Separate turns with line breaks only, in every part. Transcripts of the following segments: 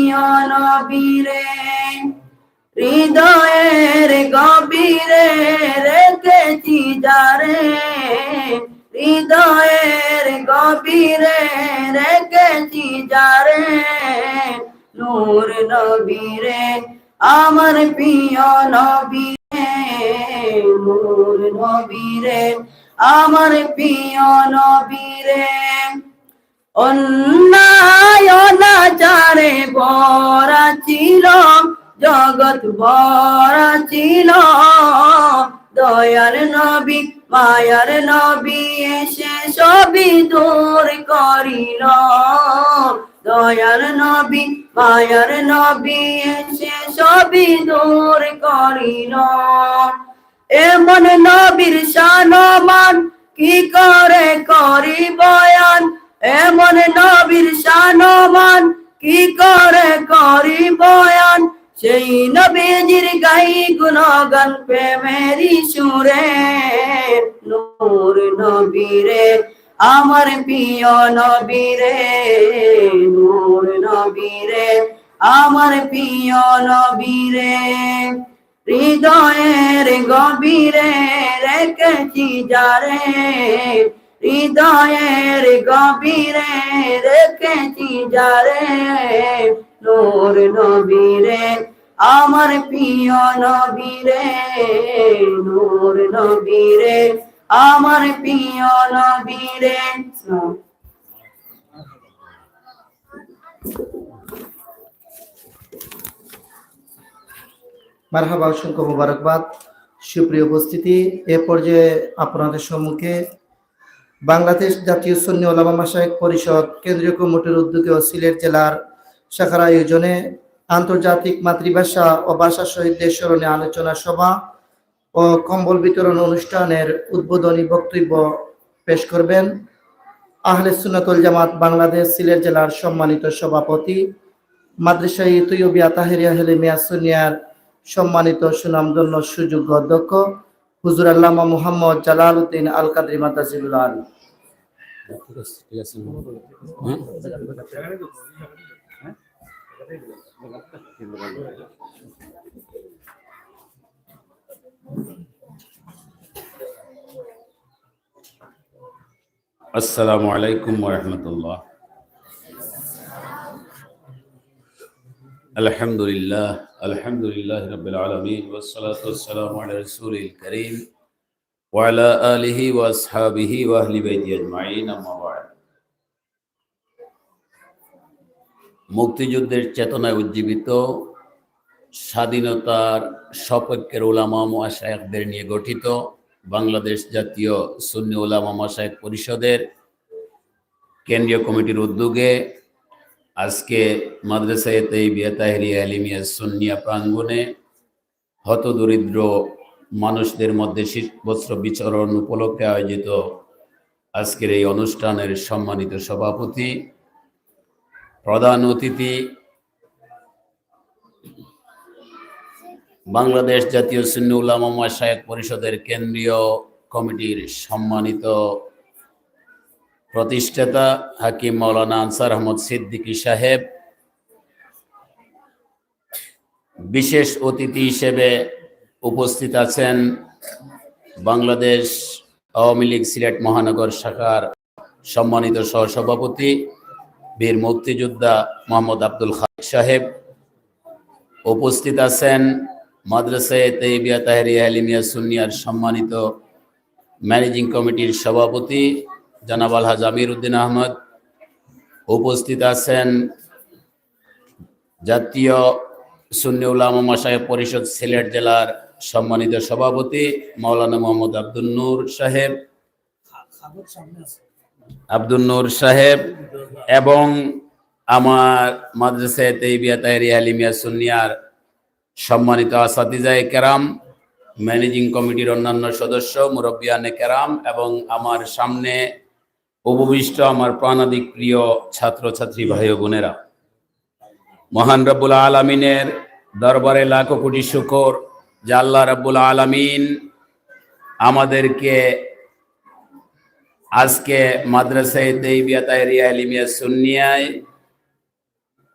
প্রিয় নবীরে হৃদয়ের গভীরে রেখেছি যারে, হৃদয়ের গভীরে রেখেছি যারে, নূর নবীরে আমার প্রিয় নবীরে, নূর নবীরে আমার প্রিয় নবীরে। অন্যায় অনাচারে ভরা ছিল জগৎ, ভরা ছিল, দয়ার নবী মায়ার নবী এসে সবই দূর করিল, দয়ার নবী মায়ার নবী এসে সবই দূর করিল। এমন নবীর শানমান কি করে করি বয়ান, এমন নবীর শানমান কি করে করি বয়ান, সেই নবীজির গাই গুণগান প্রেমেরই সুরে, নূর নবীরে আমার প্রিয় নবীরে, নূর নবীরে আমার প্রিয় নবীরে। হৃদয়ের গভীরে রেখেছি যারে, হৃদয়ের গভীরে রেখেছি যারে, নূর নবীরে আমার প্রিয় নবীরে, নূর নবীরে আমার প্রিয় নবীরে।
মারহাবা, অসংখ্য মোবারকবাদ। সুপ্রিয় উপস্থিতি, এ পর্যায়ে আপনাদের সম্মুখে বাংলাদেশ জাতীয় সুন্নি উলামা মাশায়েখ পরিষদ কেন্দ্রীয় কমিটির উদ্যোগে ও সিলেট জেলার শাখার আয়োজনে আন্তর্জাতিক মাতৃভাষা ও ভাষা শহীদদের স্মরণে আলোচনা সভা ও কম্বল বিতরণ অনুষ্ঠানের উদ্বোধনী বক্তব্য পেশ করবেন আহলে সুন্নাত ওয়াল জামাত বাংলাদেশ সিলেট জেলার সম্মানিত সভাপতি, মাদ্রাসায়ে তৈয়বিয়া তাহেরিয়া হেলেমিয়া সুন্নিয়ার সম্মানিত সুনামধন্য সুযোগ্য অধ্যক্ষ হুজুর আল্লামা মুহাম্মদ জালাল উদ্দিন আল কাদরি মাদ্রাসিউল আলী।
আসসালামু আলাইকুম ওয়া রাহমাতুল্লাহ। আলহামদুলিল্লাহ, আলহামদুলিল্লাহি রাব্বিল আলামিন, ওয়াসসালাতু ওয়াসসালামু আলা রাসূলিল কারীম ওয়া আলা আলিহি ওয়া আসহাবিহি ওয়া আহলি বাইতি আজমাইন, আম্মা বা'দ। মুক্তিযুদ্ধের চেতনায় উজ্জীবিত স্বাধীনতার সপক্ষের উলামা মাশায়েখদের নিয়ে গঠিত বাংলাদেশ জাতীয় সুন্নি উলামা মাশায়েখ পরিষদের কেন্দ্রীয় কমিটির উদ্যোগে আজকে মাদ্রাসায়ে তৈয়বিয়া তাহেরিয়া আলিমিয়া সুন্নিয়া প্রাঙ্গণে হতদরিদ্র মানুষদের মধ্যে শীতবস্ত্র বিতরণ উপলক্ষে আয়োজিত আজকের এই অনুষ্ঠানের সম্মানিত সভাপতি, প্রধান অতিথি, বাংলাদেশ জাতীয় সুন্নি উলামা মাশায়েখ পরিষদের কেন্দ্রীয় কমিটির সম্মানিত প্রতিষ্ঠাতা হাকিম মাওলানা আনসার আহমদ সিদ্দিকী সাহেব, বিশেষ অতিথি হিসেবে উপস্থিত আছেন বাংলাদেশ আওয়ামী লীগ সিলেট মহানগর শাখার সম্মানিত সহসভাপতি বীর মুক্তিযোদ্ধা মোহাম্মদ আব্দুল খালেক সাহেব, উপস্থিত আছেন মাদ্রাসায়ে তৈয়বিয়া তাহেরিয়া আলিমিয়া সুন্নিয়ার সম্মানিত ম্যানেজিং কমিটির সভাপতি জনাব আলহাজ আমির উদ্দিন আহমদ, উপস্থিত আছেন জাতীয় সুন্নি উলামা মাশায়েখ পরিষদ সিলেট জেলার সম্মানিত সভাপতি মাওলানা মোহাম্মদ আব্দুল নূর সাহেব এবং আমার মাদ্রাসায়ে তৈয়বিয়া তাহেরিয়া আলিমিয়া সুন্নিয়ার সম্মানিত আসাতিজায়ে কেরাম, ম্যানেজিং কমিটির অন্যান্য সদস্য, মুরব্বিয়ানে কেরাম এবং আমার সামনে উপবিষ্ট আমার প্রাণাদিক প্রিয় ছাত্রছাত্রী ভাই ও বোনেরা, মহান রব্বুল আলামিনের দরবারে লাখো কোটি শুকর যে আল্লাহ রব্বুল আলামিন আমাদেরকে আজকে মাদ্রাসায়ে তৈয়বিয়া তাহেরিয়া আলিমিয়া সুন্নিয়ায়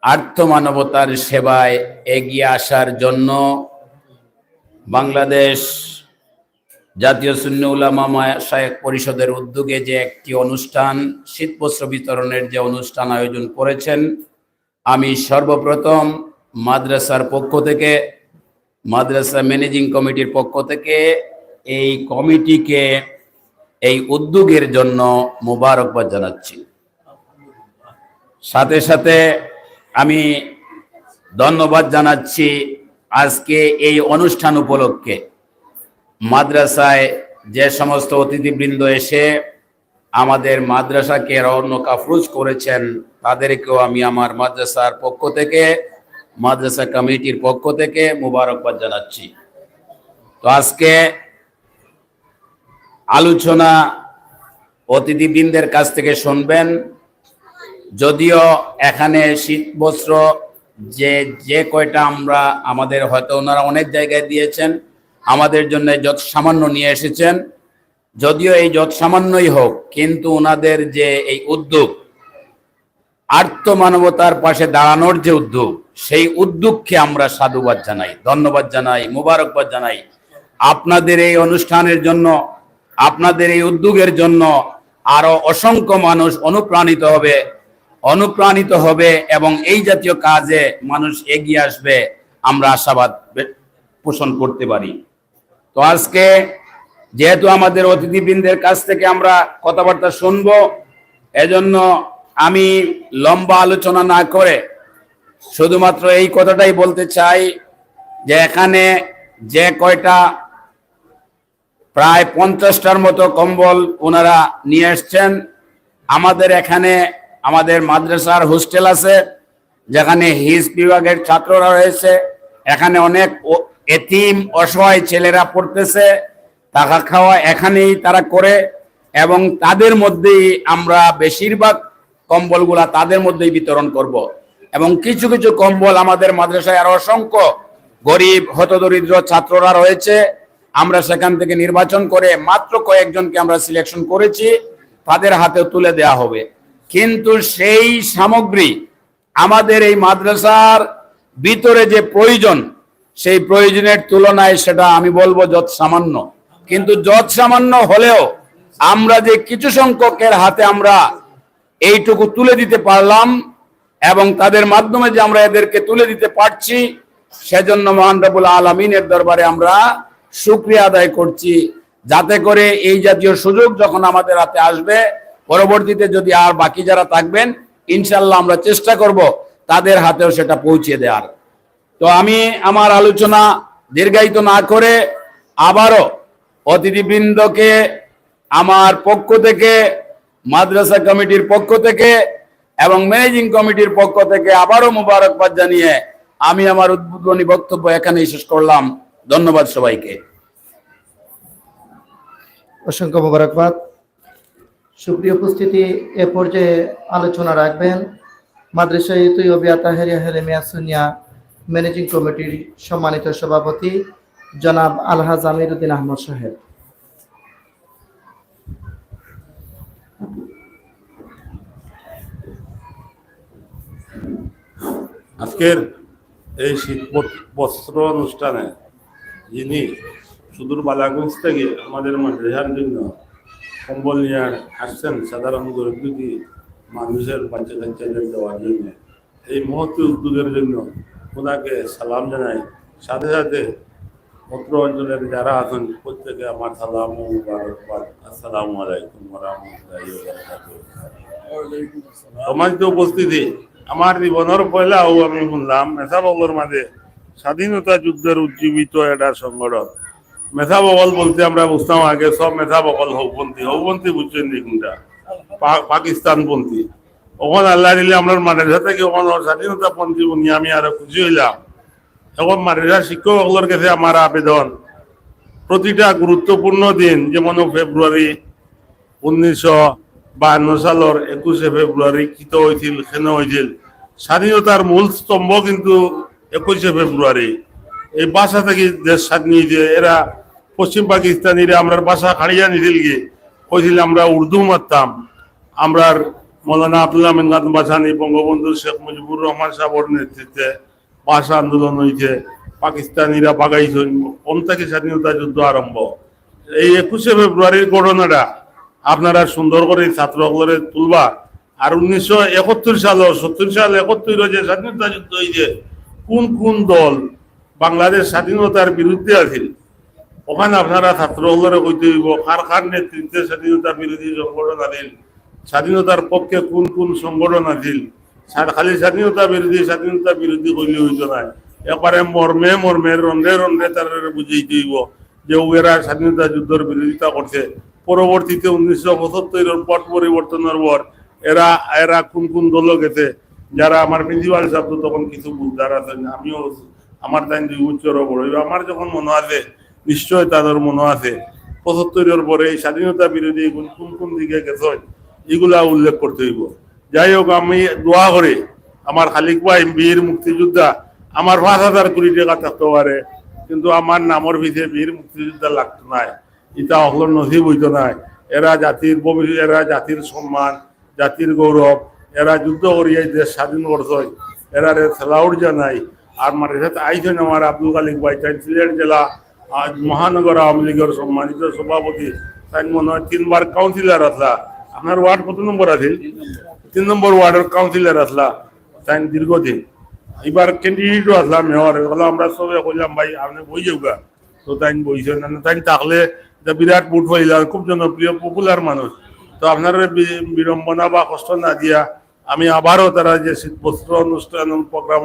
আর্থমানবতার সেবায় এগিয়ে আসার জন্য বাংলাদেশ জাতীয় সুন্নি উলামা মাশায়েখ পরিষদের উদ্যোগে যে একটি অনুষ্ঠান শীতবস্ত্র বিতরণের যে অনুষ্ঠান আয়োজন করেছেন, আমি সর্বপ্রথম মাদ্রাসার পক্ষ থেকে, মাদ্রাসা ম্যানেজিং কমিটির পক্ষ থেকে এই কমিটিকে এই উদ্যোগের জন্য মোবারকবাদ জানাচ্ছি। সাথে সাথে আমি ধন্যবাদ জানাচ্ছি আজকে এই অনুষ্ঠান উপলক্ষে মাদ্রাসায় যে সমস্ত অতিথিবৃন্দ এসে আমাদের মাদ্রাসাকে রওনক আফরোজ করেছেন, তাদেরকেও আমি আমার মাদ্রাসার পক্ষ থেকে, মাদ্রাসা কমিটির পক্ষ থেকে মোবারকবাদ জানাচ্ছি। তো আজকে আলোচনা অতিথিবৃন্দের কাছ থেকে শুনবেন। যদিও এখানে শীতবস্ত্র যে কয়টা আমরা আমাদের হয়তো ওনারা অনেক জায়গায় দিয়েছেন, আমাদের জন্য যত সামান্য নিয়ে এসেছেন, যদিও এই যত সামান্যই হোক, কিন্তু ওনাদের যে এই উদ্যোগ, আর্থমানবতার পাশে দাঁড়ানোর যে উদ্যোগ, সেই উদ্যোগকে আমরা সাধুবাদ জানাই, ধন্যবাদ জানাই, মোবারকবাদ জানাই। আপনাদের এই অনুষ্ঠানের জন্য, আপনাদের এই উদ্যোগের জন্য আরো অসংখ্য মানুষ অনুপ্রাণিত হবে এবং এই জাতীয় কাজে মানুষ এগিয়ে আসবে, আমরা আশাবাদ পোষণ করতে পারি। তো আজকে যেহেতু আমাদের অতিথিবৃন্দের কাছ থেকে আমরা কথাবার্তা শুনবো, এজন্য আমি লম্বা আলোচনা না করে শুধুমাত্র এই কথাটাই বলতে চাই যে এখানে যে কয়টা প্রায় 50টার মতো কম্বল ওনারা নিয়ে এসছেন। আমাদের এখানে আমাদের মাদ্রাসার হোস্টেল আছে, যেখানে হিজ বিভাগের ছাত্ররা রয়েছে। এখানে অনেক এতিম অসহায় ছেলেরা পড়তেছে, টাকা খাওয়া এখানেই তারা করে, এবং তাদের মধ্যেই আমরা বেশিরভাগ কম্বলগুলা তাদের মধ্যেই বিতরণ করব। এবং কিছু কিছু কম্বল আমাদের মাদ্রাসায় আরো অসংখ্য গরিব হতদরিদ্র ছাত্ররা রয়েছে, আমরা সেখান থেকে নির্বাচন করে মাত্র কয়েকজনকে আমরা সিলেকশন করেছি, তাদের হাতে তুলে দেওয়া হবে। কিন্তু সেই সামগ্রী আমাদের এই মাদ্রাসার ভিতরে যে প্রয়োজন, সেই প্রয়োজনের তুলনায় সেটা আমি বলবো যত সামান্য। কিন্তু যত সামান্য হলেও আমরা যে কিছু সংখ্যকের হাতে আমরা এইটুকু তুলে দিতে পারলাম এবং তাদের মাধ্যমে যে আমরা এদেরকে তুলে দিতে পারছি, সেজন্য মহান রব্বুল আলামিনের দরবারে আমরা শুকরিয়া আদায় করছি, যাতে করে এই জাতীয় সুযোগ যখন আমাদের হাতে আসবে, পরবর্তীতে যদি আর বাকি যারা থাকবেন, ইনশাল্লাহ আমরা চেষ্টা করব তাদের হাতেও সেটা পৌঁছে দেওয়ার। তো আমি আমার আলোচনা দীর্ঘায়িত না করে আবারও অতিথিবৃন্দকে আমার পক্ষ থেকে, মাদ্রাসা কমিটির পক্ষ থেকে এবং ম্যানেজিং কমিটির পক্ষ থেকে আবারও মোবারকবাদ জানিয়ে আমি আমার উদ্বোধনী বক্তব্য এখানেই শেষ করলাম। ধন্যবাদ সবাইকে।
অসংখ্য মোবারকবাদ। সুপ্রিয় উপস্থিতি, এ পর্যায়ে আলোচনা রাখবেন মাদ্রাসা তৈয়বিয়া তাহেরিয়া হেলেমিয়া সুনিয়া ম্যানেজিং কমিটির সম্মানিত সভাপতি জনাব আলহাজ আমিরউদ্দিন আহমদ সাহেব।
আজকের এই শীত বস্ত্র অনুষ্ঠানে যিনি সুদূর বালাগঞ্জ থেকে আমাদের মাদ্রাসার জন্য কম্বল নিয়ে আসছেন সাধারণ গরিব মানুষের বাচ্চা কাচ্চাদের দেওয়ার জন্য, এই মহৎ উদ্যোগের জন্য ওনাকে সালাম জানাই। সাথে সাথে অত্র অঞ্চলের যারা আছেন প্রত্যেকে আমার সালাম ও মুবারকবাদ। আসসালামু আলাইকুম ওয়া রাহমাতুল্লাহি ওয়া বারাকাতুহু। সম্মানিত উপস্থিতি, আমার জীবনের পয়লাও আমি শুনলাম মেধাবগলের মাঝে স্বাধীনতা যুদ্ধের উজ্জীবিত একটা সংগঠন। মেধাবগল বলতে আমরা বুঝতাম আগে সব মেধাবগল হৌপন্থী বুঝছেন কোনটা, পাকিস্তানপন্থী। ওখানে আল্লাহ দিলে আমরা মাদ্রাসা থেকে ওখানে স্বাধীনতা পন্থী নিয়ে আমি আরো খুশি হইলাম। এখন মাদ্রাসার শিক্ষকগুলোর কাছে আমার আবেদন, প্রতিটা গুরুত্বপূর্ণ দিন, যেমন ফেব্রুয়ারি 1952 সালের 21শে ফেব্রুয়ারি কিত হয়েছিল, কেন হয়েছিল, স্বাধীনতার মূল স্তম্ভ কিন্তু 21শে ফেব্রুয়ারি। এই ভাষা থেকে দেশ স্বাধীন হয়েছে। এরা পশ্চিম পাকিস্তানিরা আমরা ভাষা খাড়িয়া নিছিল গিয়ে কইছিল আমরা উর্দু মারতাম, আমরা মৌলানা আব্দুল আমিন খান বাসানি, বঙ্গবন্ধু শেখ মুজিবুর রহমান সাহেবের নেতৃত্বে ভাষা আন্দোলন হয়েছে, পাকিস্তানিরা বাগাইছেন, কোন থেকে স্বাধীনতা যুদ্ধ আরম্ভ। এই 21শে ফেব্রুয়ারির ঘটনাটা আপনারা সুন্দর করে ছাত্রগুলোরে তুলবা। আর 1971 সালে 70 সাল 71 যে স্বাধীনতা যুদ্ধ হয়েছে, কোন কোন দল বাংলাদেশ স্বাধীনতার বিরুদ্ধে আছিল, ওখানে আপনারা ছাত্রগুলোরে কইতে হইব কার কার নেতৃত্বে স্বাধীনতা বিরোধী সংগঠন আছিল, স্বাধীনতার পক্ষে কোন কোন সংগঠন আছিল। খালি স্বাধীনতা বিরোধী কইলে হইতো না, একবারে মর্মে মর্মে রন্ধে রন্ধে তারা বুঝাইতে হইব যে ওরা স্বাধীনতা যুদ্ধের বিরোধিতা করছে। পরবর্তীতে 1975 পট পরিবর্তনের পর এরা এরা কোন কোন দল গেছে, যারা আমার প্রিন্সিপাল সাহেব তো তখন কিছু বুঝদার আছেন, আমিও আমার তাই 2 বছরও বড়, আমার যখন মনে আছে নিশ্চয় তাদের মনে আছে 75 পরে এই স্বাধীনতা বিরোধী কোন কোন দিকে গেছেন এগুলা উল্লেখ করতে হইব। যাই হোক, আমি দোয়া করে আমার খালিক ভাই বীর মুক্তিযোদ্ধা, আমার 5,000 কোটি টাকা থাকতে পারে, কিন্তু আমার নামের ভিতরে বীর মুক্তিযোদ্ধা লাগতো না, এটা অহল নসিব হইতো না। এরা জাতির ভবিষ্যৎ, এরা জাতির সম্মান, জাতির গৌরব, এরা যুদ্ধ করিয়া দেশ স্বাধীন করছে, এরা সেলাউট জানাই। আর মার সাথে আইছেন আমার আব্দুল খালিক ভাই, তাই সিলেট জেলা মহানগর আওয়ামী লীগের সম্মানিত সভাপতি, তাই মনে হয় 3 বার কাউন্সিলর আসলা। আপনার ওয়ার্ড কত নম্বর আছে? 3 নম্বর ওয়ার্ডের কাউন্সিলর আসলা, তাই দীর্ঘদিন। এবার ক্যান্ডিডেটও আসলাম মেয়র, আমরা সবাই কইলাম ভাই আপনি বই যাওগা, তো তাই বইছেন না, তাই থাকলে বিরাট বুট হইলাম, খুব জনপ্রিয় পপুলার মানুষ। তো আপনার বিড়ম্বনা বা কষ্ট না দিয়া আমি আবারও তারা যে শীতবস্ত্র অনুষ্ঠান প্রোগ্রাম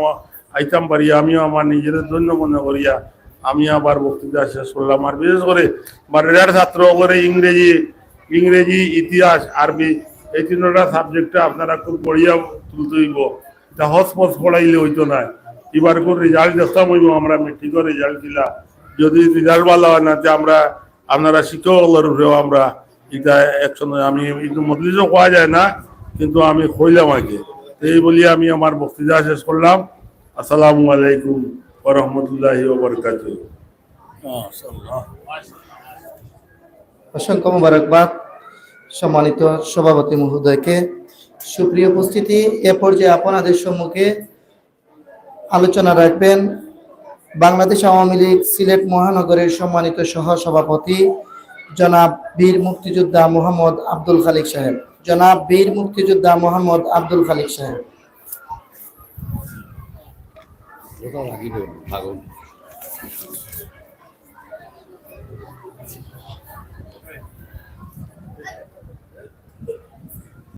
আইতাম পারি, আমিও আমার নিজের জন্য মনে করিয়া আমি আবার বক্তৃতা শেষ করলাম। আর বিশেষ করে বারের ছাত্র করে ইংরেজি, ইতিহাস, আরবি এই 3টা সাবজেক্টটা আপনারা খুব বড়িয়া তুলতে হইব, এটা হসপস পড়াইলে হইতো না। এবার করে রেজাল্ট দেখতাম হইব, আমরা মেট্রিকের রেজাল্ট দিলা, যদি রেজাল্ট ভালো হয় না যে আমরা আপনারা শিক্ষকগুলোর উপরেও আমরা এটা একসঙ্গে, আমি মজলিসও কোয়া যায় না, কিন্তু আমি কইলাম আগে। এই বলি আমি আমার বক্তৃতা শেষ করলাম। আসসালামু আলাইকুম ওয়া রাহমাতুল্লাহি ওয়া বারাকাতুহু।
অসংখ্য মোবারকবাদ সম্মানিত সভাপতি মহোদয়কে। সুপ্রিয় উপস্থিতি, এ পর্যায়ে আপনাদের সম্মুখে আলোচনা রাখবেন বাংলাদেশ আওয়ামী লীগ সিলেট মহানগরের সম্মানিত সহ-সভাপতি জনাব বীর মুক্তিযোদ্ধা মোহাম্মদ আব্দুল খালিক সাহেব। জনাব বীর মুক্তিযোদ্ধা মোহাম্মদ আব্দুল খালিক সাহেব।